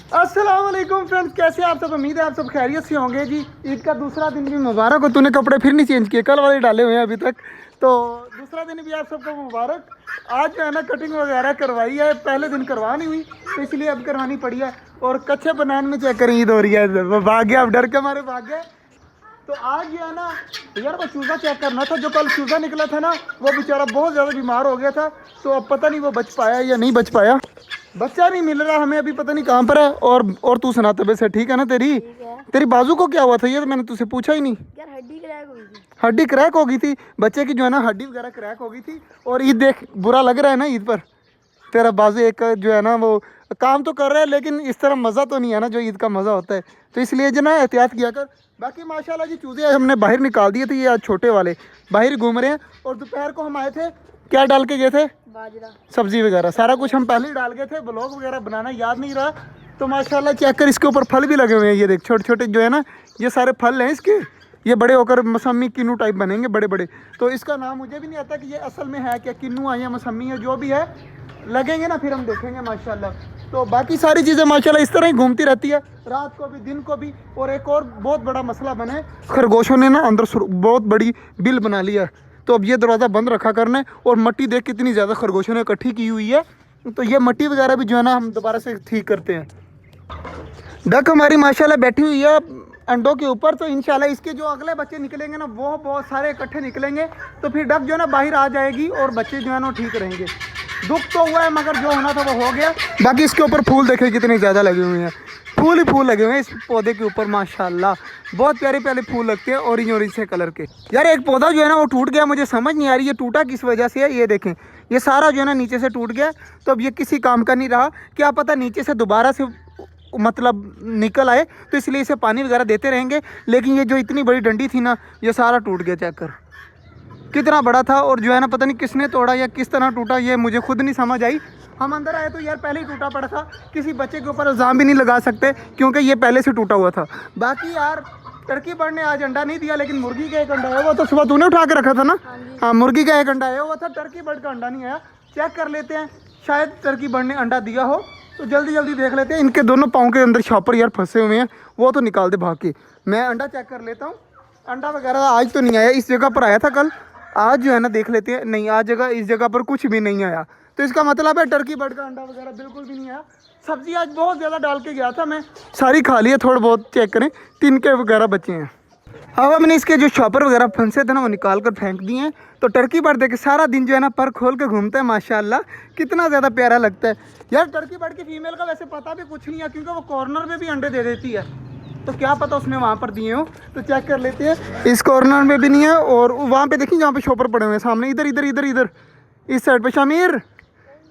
अस्सलाम वालेकुम फ्रेंड्स, कैसे आप सब? उम्मीद है आप सब खैरियत से होंगे जी। ईद का दूसरा दिन भी मुबारक हो। तूने कपड़े फिर नहीं चेंज किए, कल वाले डाले हुए हैं अभी तक। तो दूसरा दिन भी आप सबको मुबारक। आज जो है ना कटिंग वगैरह करवाई है, पहले दिन करवा नहीं हुई तो इसलिए अब करवानी पड़ी है। और कच्चे बनान में चेक करें ईद हो रही है, वो भाग गया, अब डर के मारे भाग गया। तो आज जो है ना यार वो चूज़ा चेक करना था। जो कल चूज़ा निकला था ना, वो बेचारा बहुत ज़्यादा बीमार हो गया था। तो अब पता नहीं वो बच पाया या नहीं बच पाया। बच्चा नहीं मिल रहा हमें अभी, पता नहीं कहाँ पर है। और तू सुना, तबीयत से ठीक है ना तेरी? तेरी बाजू को क्या हुआ था? ये तो मैंने तुझसे पूछा ही नहीं यार। हड्डी क्रैक हो गई थी। हड्डी क्रैक हो गई थी बच्चे की, जो है ना हड्डी वगैरह क्रैक हो गई थी। और ईद देख, बुरा लग रहा है ना ईद पर? तेरा बाजू एक जो है ना वो काम तो कर रहा है, लेकिन इस तरह मज़ा तो नहीं है ना जो ईद का मज़ा होता है। तो इसलिए जो ना एहतियात किया कर। बाकी माशाल्लाह जी चूज़े हमने बाहर निकाल दिए थे, ये आज छोटे वाले बाहर घूम रहे हैं। और दोपहर को हम आए थे, क्या डाल के गए थे? बाजरा, सब्जी वगैरह सारा कुछ हम पहले ही डाल गए थे। ब्लॉग वगैरह बनाना याद नहीं रहा। तो माशाल्लाह चेक कर, इसके ऊपर फल भी लगे हुए हैं। ये देख, छोटे छोटे जो है ना ये सारे फल हैं इसके। ये बड़े होकर मौसमी किन्नू टाइप बनेंगे, बड़े बड़े। तो इसका नाम मुझे भी नहीं आता कि ये असल में है क्या, किन्नू है या मौसमी है, जो भी है लगेंगे ना फिर हम देखेंगे माशाल्लाह। तो बाकी सारी चीज़ें माशाल्लाह इस तरह ही घूमती रहती है, रात को भी दिन को भी। और एक और बहुत बड़ा मसला बने, खरगोशों ने ना अंदर बहुत बड़ी बिल बना लिया है। तो अब ये दरवाज़ा बंद रखा करना है। और मिट्टी देख कितनी ज़्यादा खरगोशों ने इकट्ठी की हुई है। तो ये मिट्टी वगैरह भी जो है ना हम दोबारा से ठीक करते हैं। डक हमारी माशाल्लाह बैठी हुई है अंडों के ऊपर। तो इंशाल्लाह इसके जो अगले बच्चे निकलेंगे ना वो बहुत सारे इकट्ठे निकलेंगे। तो फिर डक जो है ना बाहर आ जाएगी और बच्चे जो है ना ठीक रहेंगे। दुख तो हुआ है मगर जो होना था वो हो गया। बाकी इसके ऊपर फूल देखे कितने ज़्यादा लगे हुए हैं, फूल ही फूल लगे हुए हैं इस पौधे के ऊपर माशाल्लाह। बहुत प्यारे प्यारे फूल लगते हैं, ऑरेंज ऑरेंज से कलर के। यार एक पौधा जो है ना वो टूट गया, मुझे समझ नहीं आ रही ये टूटा किस वजह से है। ये देखें, ये सारा जो है ना नीचे से टूट गया। तो अब ये किसी काम का नहीं रहा। क्या पता नीचे से दोबारा से मतलब निकल आए, तो इसलिए इसे पानी वगैरह देते रहेंगे। लेकिन ये जो इतनी बड़ी डंडी थी ना, ये सारा टूट गया। चेक कर कितना बड़ा था। और जो है ना पता नहीं किसने तोड़ा या किस तरह टूटा, ये मुझे खुद नहीं समझ आई। हम अंदर आए तो यार पहले ही टूटा पड़ा था। किसी बच्चे के ऊपर इल्ज़ाम भी नहीं लगा सकते क्योंकि ये पहले से टूटा हुआ था। बाकी यार टर्की बर्ड ने आज अंडा नहीं दिया, लेकिन मुर्गी का एक अंडा आया हुआ। तो सुबह तूने उठा के रखा था ना? हाँ, मुर्गी का एक अंडा आया हुआ था, टर्की बर्ड का अंडा नहीं आया। चेक कर लेते हैं, शायद टर्की बर्ड ने अंडा दिया हो। तो जल्दी जल्दी देख लेते हैं। इनके दोनों पाँव के अंदर शॉपर यार फंसे हुए हैं, वो तो निकाल दे भाग के। मैं अंडा चेक कर लेता हूँ। अंडा वगैरह आज तो नहीं आया, इस जगह पर आया था कल। आज जो है ना देख लेते हैं। नहीं, आज जगह इस जगह पर कुछ भी नहीं आया। तो इसका मतलब है टर्की बर्ड का अंडा वगैरह बिल्कुल भी नहीं आया। सब्जी आज बहुत ज़्यादा डाल के गया था मैं, सारी खा ली है। थोड़ा बहुत चेक करें, तिनके वगैरह बचे हैं। अब हमने इसके जो शॉपर वगैरह फंसे थे ना वो निकाल कर फेंक दिए हैं। तो टर्की बर्ड देखे सारा दिन जो है ना पर खोल के घूमता है माशाल्लाह, कितना ज़्यादा प्यारा लगता है। यार टर्की बर्ड की फीमेल का वैसे पता भी कुछ नहीं है, क्योंकि वो कॉर्नर में भी अंडे दे देती है। तो क्या पता उसने वहाँ पर दिए हो। तो चेक कर लेते हैं। इस कॉर्नर में भी नहीं है। और वहाँ पे देखिए जहाँ पे शॉपर पड़े हुए हैं सामने, इधर इधर इधर इधर इस साइड पे। शामिर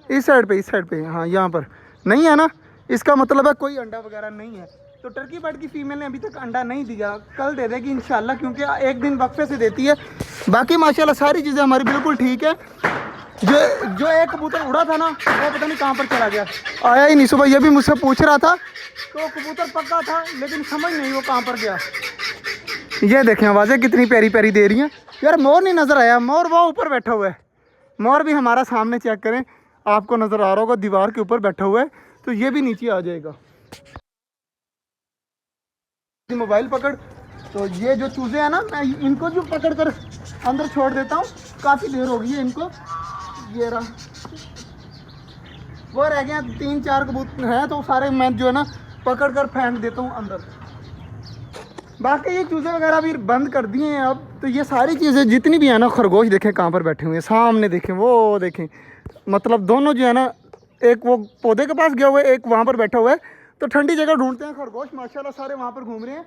इस साइड पे हाँ यहाँ पर नहीं है ना। इसका मतलब है कोई अंडा वगैरह नहीं है। तो टर्की बर्ड की फीमेल ने अभी तक अंडा नहीं दिया, कल दे देगी इंशाल्लाह, क्योंकि एक दिन वक्फे से देती है। बाकी माशाल्लाह सारी चीज़ें हमारी बिल्कुल ठीक है। जो एक कबूतर उड़ा था ना वो पता नहीं कहाँ पर चला गया, आया ही नहीं। सुबह ये भी मुझसे पूछ रहा था। तो कबूतर पक्का था लेकिन समझ नहीं वो कहाँ पर गया। ये देखें आवाज़ें कितनी प्यारी प्यारी दे रही हैं। यार मोर नहीं नज़र आया, मोर वो ऊपर बैठा हुआ है। मोर भी हमारा सामने चेक करें, आपको नज़र आ रहा होगा, दीवार के ऊपर बैठा हुआ है। तो ये भी नीचे आ जाएगा। मोबाइल पकड़। तो ये जो चूज़े हैं ना, मैं इनको जो पकड़ कर अंदर छोड़ देता हूँ। काफ़ी देर हो गई है इनको। ये रहा, वो रह गए 3-4 कबूतर हैं, तो सारे मैं जो है ना पकड़ कर फेंक देता हूँ अंदर। बाकी ये चूज़े वगैरह भी बंद कर दिए हैं अब। तो ये सारी चीज़ें जितनी भी है ना, खरगोश देखें कहाँ पर बैठे हुए हैं, सामने देखें, वो देखें। मतलब दोनों जो है ना, एक वो पौधे के पास गया हुआ है, एक वहाँ पर बैठा हुआ है। तो ठंडी जगह ढूंढते हैं खरगोश, माशाल्लाह सारे वहाँ पर घूम रहे हैं।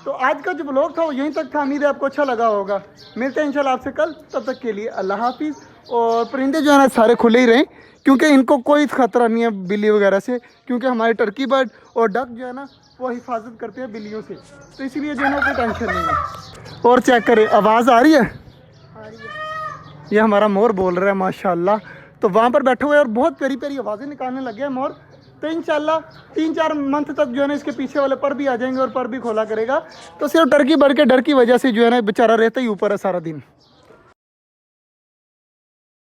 तो आज का जो ब्लॉग था वो यहीं तक था। उम्मीद है आपको अच्छा लगा होगा। मिलते हैं इंशाल्लाह आपसे कल, तब तक के लिए अल्लाह हाफिज़। और परिंदे जो है ना सारे खुले ही रहें, क्योंकि इनको कोई ख़तरा नहीं है बिल्ली वगैरह से, क्योंकि हमारे टर्की बर्ड और डक जो है ना वो हिफाजत करते हैं बिल्लियों से। तो इसीलिए जो है ना कोई टेंशन नहीं है। और चेक करें, आवाज़ आ रही है? ये हमारा मोर बोल रहा है माशाल्लाह। तो वहाँ पर बैठे हुए और बहुत प्यारी प्यारी आवाज़ें निकालने लगे हैं मोर। तो इंशाल्लाह 3-4 मंथ तक जो है ना इसके पीछे वाले पर भी आ जाएंगे और पर भी खोला करेगा। तो सिर्फ टर्की बर्ड के डर की वजह से जो है ना बेचारा रहता ही ऊपर है सारा दिन।